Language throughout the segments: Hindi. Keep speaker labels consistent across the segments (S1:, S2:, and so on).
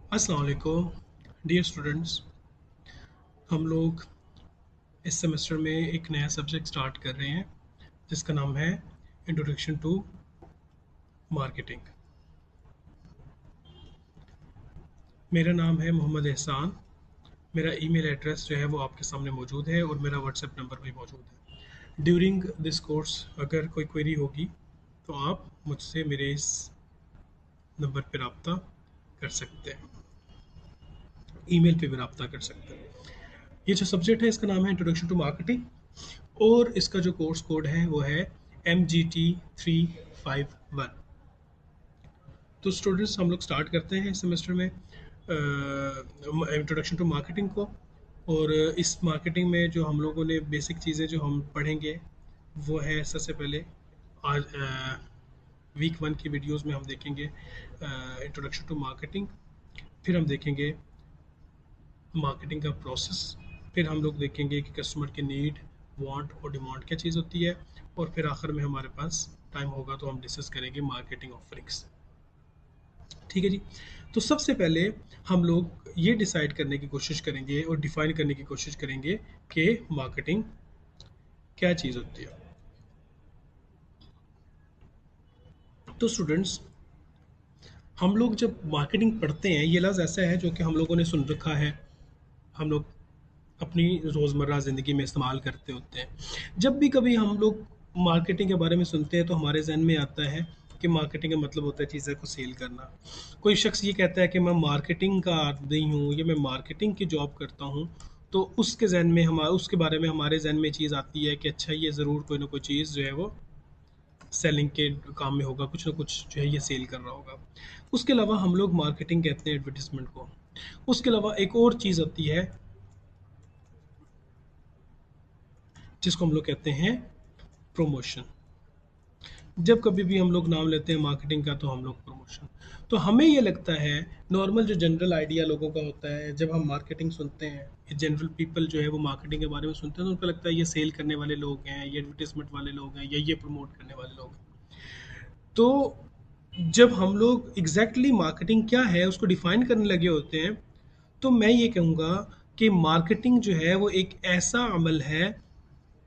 S1: अस्सलाम वालेकुम डियर स्टूडेंट्स। हम लोग इस सेमेस्टर में एक नया सब्जेक्ट स्टार्ट कर रहे हैं जिसका नाम है इंट्रोडक्शन टू मार्केटिंग। मेरा नाम है मोहम्मद एहसान। मेरा ईमेल एड्रेस जो है वो आपके सामने मौजूद है और मेरा व्हाट्सएप नंबर भी मौजूद है। ड्यूरिंग दिस कोर्स अगर कोई क्वेरी होगी तो आप मुझसे मेरे इस नंबर पर रब्ता कर सकते हैं, ईमेल पे भी रब्ता कर सकते हैं। ये जो सब्जेक्ट है इसका नाम है इंट्रोडक्शन टू मार्केटिंग और इसका जो कोर्स कोड है वो है MGT 351। तो स्टूडेंट्स हम लोग स्टार्ट करते हैं इस सेमेस्टर में इंट्रोडक्शन टू मार्केटिंग को। और इस मार्केटिंग में जो हम लोगों ने बेसिक चीज़ें जो हम पढ़ेंगे वो है सबसे पहले आज वीक 1 की वीडियोस में हम देखेंगे इंट्रोडक्शन टू मार्केटिंग, फिर हम देखेंगे मार्केटिंग का प्रोसेस, फिर हम लोग देखेंगे कि कस्टमर की नीड, वांट और डिमांड क्या चीज़ होती है, और फिर आखिर में हमारे पास टाइम होगा तो हम डिस्कस करेंगे मार्केटिंग ऑफरिंग्स। ठीक है जी। तो सबसे पहले हम लोग ये डिसाइड करने की कोशिश करेंगे और डिफाइन करने की कोशिश करेंगे कि मार्केटिंग क्या चीज़ होती है। तो स्टूडेंट्स, हम लोग जब मार्केटिंग पढ़ते हैं ये लफ्ज़ ऐसा है जो कि हम लोगों ने सुन रखा है, हम लोग अपनी रोज़मर्रा ज़िंदगी में इस्तेमाल करते होते हैं। जब भी कभी हम लोग मार्केटिंग के बारे में सुनते हैं तो हमारे जहन में आता है कि मार्केटिंग का मतलब होता है चीज़ें को सेल करना। कोई शख्स ये कहता है कि मैं मार्केटिंग का आदी हूँ या मैं मार्केटिंग की जॉब करता हूँ, तो उसके जहन में हमारा उसके बारे में हमारे जहन में चीज़ आती है कि अच्छा ये ज़रूर कोई ना कोई चीज़ जो है वो सेलिंग के काम में होगा, कुछ ना कुछ जो है ये सेल कर रहा होगा। उसके अलावा हम लोग मार्केटिंग कहते हैं एडवर्टीजमेंट को। उसके अलावा एक और चीज़ आती है जिसको हम लोग कहते हैं प्रमोशन। जब कभी भी हम लोग नाम लेते हैं मार्केटिंग का तो हम लोग प्रमोशन। तो हमें ये लगता है, नॉर्मल जो जनरल आइडिया लोगों का होता है जब हम मार्केटिंग सुनते हैं, ये जनरल पीपल जो है वो मार्केटिंग के बारे में सुनते हैं तो उनको लगता है ये सेल करने वाले लोग हैं, ये एडवर्टीजमेंट वाले लोग हैं, या ये प्रमोट करने वाले लोग हैं। तो जब हम लोग एग्जैक्टली मार्केटिंग क्या है उसको डिफाइन करने लगे होते हैं, तो मैं ये कहूँगा कि मार्केटिंग जो है वो एक ऐसा अमल है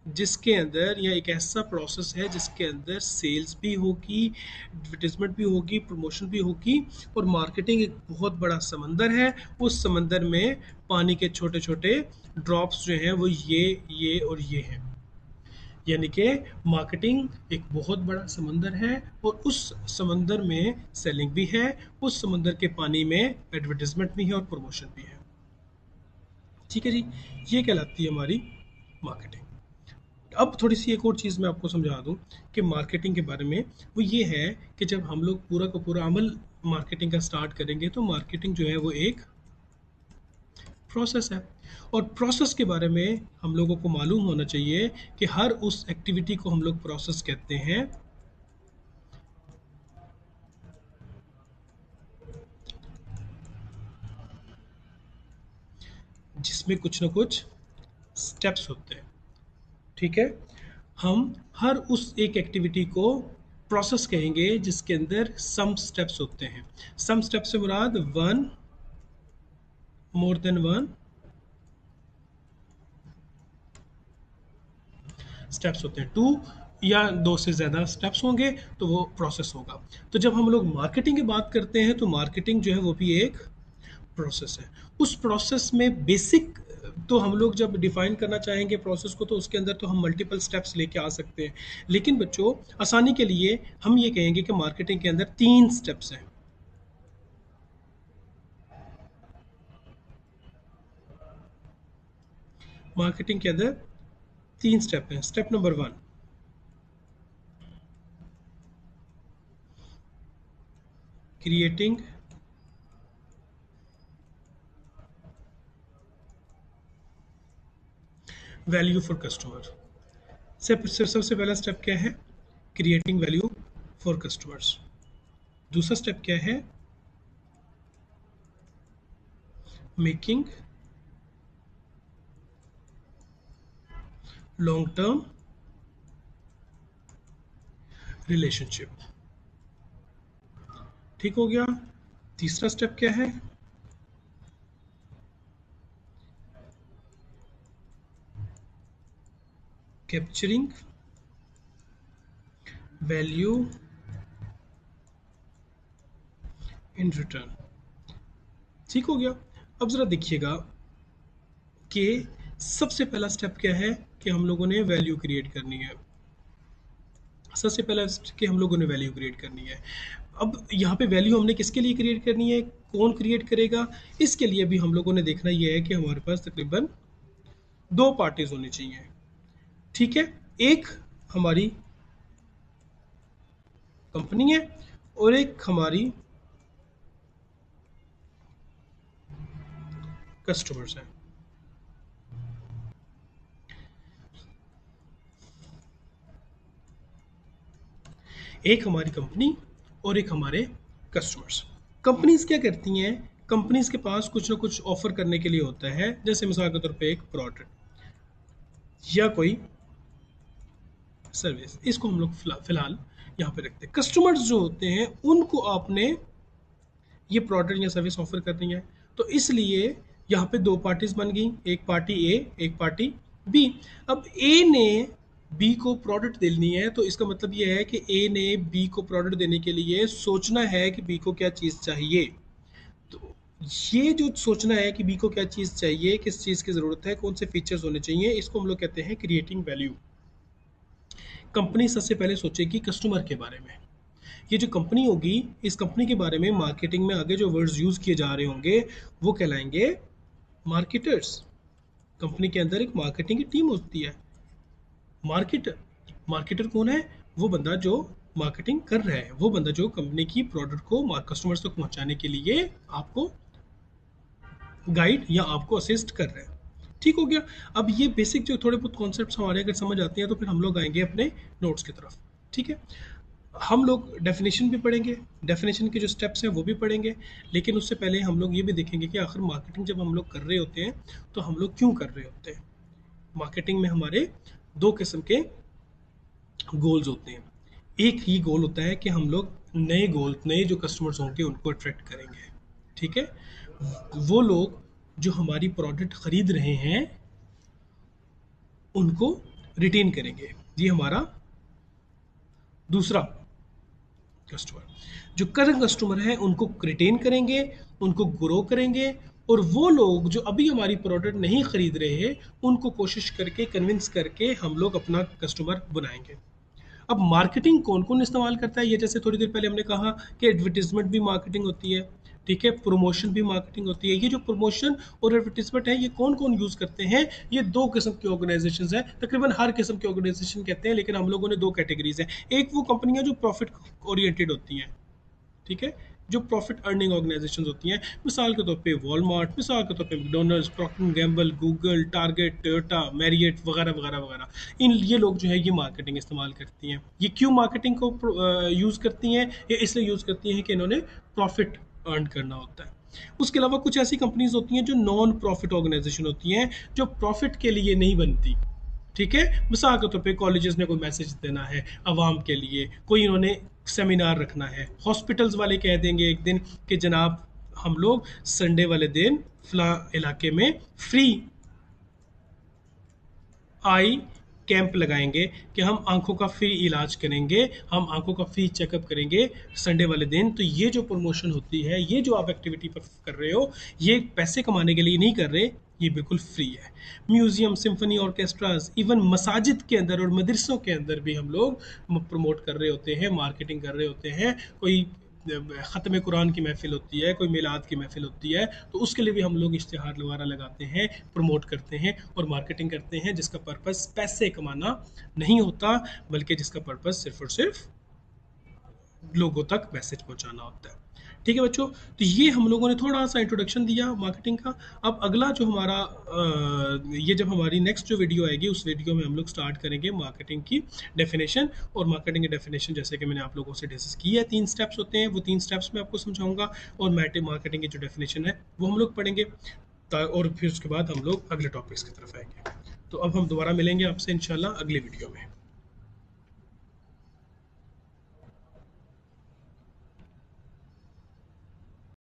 S1: जिसके अंदर, या एक ऐसा प्रोसेस है जिसके अंदर सेल्स भी होगी, एडवर्टीजमेंट भी होगी, प्रमोशन भी होगी। और मार्केटिंग एक बहुत बड़ा समंदर है। उस समंदर में पानी के छोटे छोटे ड्रॉप्स जो हैं वो ये और ये हैं। यानी कि मार्केटिंग एक बहुत बड़ा समंदर है और उस समंदर में सेलिंग भी है, उस समंदर के पानी में एडवर्टीजमेंट भी है और प्रमोशन भी है। ठीक है जी। ये कहलाती है हमारी मार्केटिंग। अब थोड़ी सी एक और चीज़ मैं आपको समझा दूं कि मार्केटिंग के बारे में, वो ये है कि जब हम लोग पूरा का पूरा अमल मार्केटिंग का स्टार्ट करेंगे तो मार्केटिंग जो है वो एक प्रोसेस है। और प्रोसेस के बारे में हम लोगों को मालूम होना चाहिए कि हर उस एक्टिविटी को हम लोग प्रोसेस कहते हैं जिसमें कुछ ना कुछ स्टेप्स होते हैं। ठीक है। हम हर उस एक एक्टिविटी को प्रोसेस कहेंगे जिसके अंदर सम स्टेप्स होते हैं। सम स्टेप्स से मुराद one, more than one steps होते हैं, टू या दो से ज़्यादा स्टेप्स होंगे तो वो प्रोसेस होगा। तो जब हम लोग मार्केटिंग की बात करते हैं तो मार्केटिंग जो है वो भी एक प्रोसेस है। उस प्रोसेस में बेसिक, तो हम लोग जब डिफाइन करना चाहेंगे प्रोसेस को तो उसके अंदर तो हम मल्टीपल स्टेप्स लेके आ सकते हैं, लेकिन बच्चों आसानी के लिए हम ये कहेंगे कि मार्केटिंग के अंदर तीन स्टेप्स हैं। मार्केटिंग के अंदर तीन स्टेप हैं। Step number one, creating value for customer. सबसे पहला स्टेप क्या है? Creating value for customers. दूसरा स्टेप क्या है? Making long term relationship. ठीक हो गया। तीसरा स्टेप क्या है? Capturing value in return. ठीक हो गया। अब जरा देखिएगा कि सबसे पहला स्टेप क्या है कि हम लोगों ने वैल्यू क्रिएट करनी है। सबसे पहला कि हम लोगों ने वैल्यू क्रिएट करनी है। अब यहाँ पे वैल्यू हमने किसके लिए क्रिएट करनी है, कौन क्रिएट करेगा, इसके लिए भी हम लोगों ने देखना यह है कि हमारे पास तकरीबन दो पार्टीज होनी चाहिए। ठीक है, एक हमारी कंपनी है और एक हमारी कस्टमर्स हैं। एक हमारी कंपनी और एक हमारे कस्टमर्स। कंपनीज क्या करती हैं, कंपनीज के पास कुछ ना कुछ ऑफर करने के लिए होता है, जैसे मिसाल के तौर पे एक प्रोडक्ट या कोई सर्विस, इसको हम लोग फिलहाल यहाँ पे रखते हैं। कस्टमर्स जो होते हैं उनको आपने ये प्रोडक्ट या सर्विस ऑफर करनी है, तो इसलिए यहाँ पे दो पार्टीज बन गई, एक पार्टी ए एक पार्टी बी। अब ए ने बी को प्रोडक्ट देनी है, तो इसका मतलब ये है कि ए ने बी को प्रोडक्ट देने के लिए सोचना है कि बी को क्या चीज़ चाहिए। तो ये जो सोचना है कि बी को क्या चीज़ चाहिए, किस चीज़ की ज़रूरत है, कौन से फीचर्स होने चाहिए, इसको हम लोग कहते हैं क्रिएटिंग वैल्यू। कंपनी सबसे पहले सोचेगी कस्टमर के बारे में। ये जो कंपनी होगी, इस कंपनी के बारे में मार्केटिंग में आगे जो वर्ड्स यूज़ किए जा रहे होंगे वो कहलाएंगे मार्केटर्स। कंपनी के अंदर एक मार्केटिंग की टीम होती है। मार्केटर, मार्केटर कौन है, वो बंदा जो मार्केटिंग कर रहा है, वो बंदा जो कंपनी की प्रोडक्ट को कस्टमर्स तक पहुंचाने के लिए आपको गाइड या आपको असिस्ट कर रहा है। ठीक हो गया। अब ये बेसिक जो थोड़े बहुत कॉन्सेप्ट्स हमारे अगर समझ आते हैं तो फिर हम लोग आएंगे अपने नोट्स की तरफ। ठीक है, हम लोग डेफिनेशन भी पढ़ेंगे, डेफिनेशन के जो स्टेप्स हैं वो भी पढ़ेंगे, लेकिन उससे पहले हम लोग ये भी देखेंगे कि आखिर मार्केटिंग जब हम लोग कर रहे होते हैं तो हम लोग क्यों कर रहे होते हैं। मार्केटिंग में हमारे दो किस्म के गोल्स होते हैं। एक ही गोल होता है कि हम लोग नए जो कस्टमर्स होंगे उनको अट्रैक्ट करेंगे। ठीक है, वो लोग जो हमारी प्रोडक्ट खरीद रहे हैं उनको रिटेन करेंगे, ये हमारा दूसरा कस्टमर। जो करंट कस्टमर है उनको रिटेन करेंगे, उनको ग्रो करेंगे, और वो लोग जो अभी हमारी प्रोडक्ट नहीं खरीद रहे हैं उनको कोशिश करके कन्विंस करके हम लोग अपना कस्टमर बनाएंगे। अब मार्केटिंग कौन कौन इस्तेमाल करता है, ये जैसे थोड़ी देर पहले हमने कहा कि एडवर्टीजमेंट भी मार्केटिंग होती है। ठीक है, प्रमोशन भी मार्केटिंग होती है। ये जो प्रमोशन और एडवर्टीजमेंट है ये कौन कौन यूज़ करते हैं, ये दो किस्म की ऑर्गेनाइजेशंस हैं, तकरीबन हर किस्म की ऑर्गेनाइजेशन कहते हैं, लेकिन हम लोगों ने दो कैटेगरीज हैं। एक वो कंपनियां जो प्रॉफिट ओरिएंटेड होती हैं, ठीक है, जो प्रॉफिट अर्निंग ऑर्गेनाइजेशन होती हैं, मिसाल के तौर पे वॉलमार्ट, मिसाल के तौर पे McDonald's, Procter and Gamble, Google, Target, Toyota, Marriott वगैरह वगैरह वगैरह। इन ये लोग जो है ये मार्केटिंग इस्तेमाल करती हैं। ये क्यों मार्केटिंग को यूज़ करती हैं, ये इसलिए यूज़ करती हैं कि इन्होंने प्रॉफिट अर्न करना होता है। उसके अलावा कुछ ऐसी कंपनीज होती हैं जो नॉन प्रॉफिट ऑर्गेनाइजेशन होती हैं, जो प्रॉफिट के लिए नहीं बनती। ठीक है, मिसाल के तौर पे कॉलेजेस ने कोई मैसेज देना है आवाम के लिए, कोई इन्होंने सेमिनार रखना है, हॉस्पिटल्स वाले कह देंगे एक दिन कि जनाब हम लोग संडे वाले दिन फला इलाके में फ्री आई कैंप लगाएंगे कि हम आंखों का फ्री इलाज करेंगे, हम आंखों का फ्री चेकअप करेंगे संडे वाले दिन। तो ये जो प्रमोशन होती है, ये जो आप एक्टिविटी पर कर रहे हो, ये पैसे कमाने के लिए नहीं कर रहे, ये बिल्कुल फ्री है। म्यूजियम, सिम्फनी ऑर्केस्ट्राज, इवन मसाजिद के अंदर और मदरसों के अंदर भी हम लोग प्रमोट कर रहे होते हैं, मार्केटिंग कर रहे होते हैं। कोई ख़त्म कुरान की महफ़िल होती है, कोई मिलाद की महफ़िल होती है, तो उसके लिए भी हम लोग इश्तिहार वगैरह लगाते हैं, प्रमोट करते हैं और मार्केटिंग करते हैं, जिसका पर्पस पैसे कमाना नहीं होता, बल्कि जिसका पर्पस सिर्फ और सिर्फ लोगों तक मैसेज पहुंचाना होता है। ठीक है बच्चों, तो ये हम लोगों ने थोड़ा सा इंट्रोडक्शन दिया मार्केटिंग का। अब अगला जो हमारा ये जब हमारी नेक्स्ट जो वीडियो आएगी उस वीडियो में हम लोग स्टार्ट करेंगे मार्केटिंग की डेफिनेशन। और मार्केटिंग की डेफिनेशन जैसे कि मैंने आप लोगों से डिस्कस की है, 3 स्टेप्स होते हैं, वो 3 स्टेप्स मैं आपको समझाऊंगा, और मार्केटिंग की जो डेफिनेशन है वो हम लोग पढ़ेंगे, और फिर उसके बाद हम लोग अगले टॉपिक्स की तरफ आएंगे। तो अब हम दोबारा मिलेंगे आपसे इंशाल्लाह अगली वीडियो में।